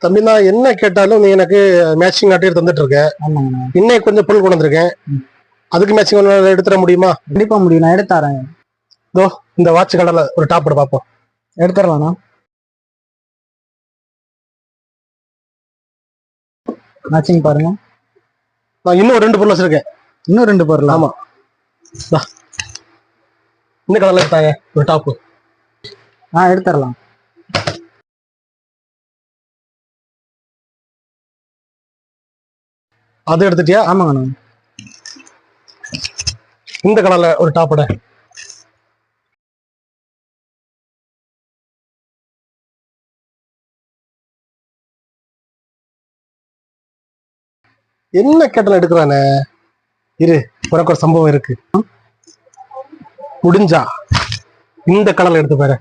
தம்பி நான் என்ன கேட்டாலும் நீ எனக்கு மேட்சிங் ஆட்டியர் தந்துட்டு இருக்க. ஆமாங்கண்ணா. இன்னைக்கு கொஞ்சம் பொருள் கொண்டு வந்திருக்கேன். அதுக்கு மேட்சிங் எடுத்துட முடியுமா? கண்டிப்பா முடியும், நான் எடுத்து தரேன். இதோ இந்த வாட்ச் கடையில ஒரு டாப் போட பார்ப்போம். எடுத்துடலாண்ணா. மேட்சிங் பாருங்க. நான் இன்னும் 2 பொருள் வச்சிருக்கேன். இன்னும் 2 பொருள்? ஆமா. இந்த கடையில எடுத்தாங்க ஒரு டாப்பு. எடுத்துடலாம். அது எடுத்துட்டியா? ஆமாங்கண்ணா. இந்த கடையில ஒரு டாப்போட. என்ன கேட்டல எடுக்கிறானே. இரு, உனக்கு ஒரு சம்பவம் இருக்கு. முடிஞ்சா இந்த கடையில எடுத்து பாரு.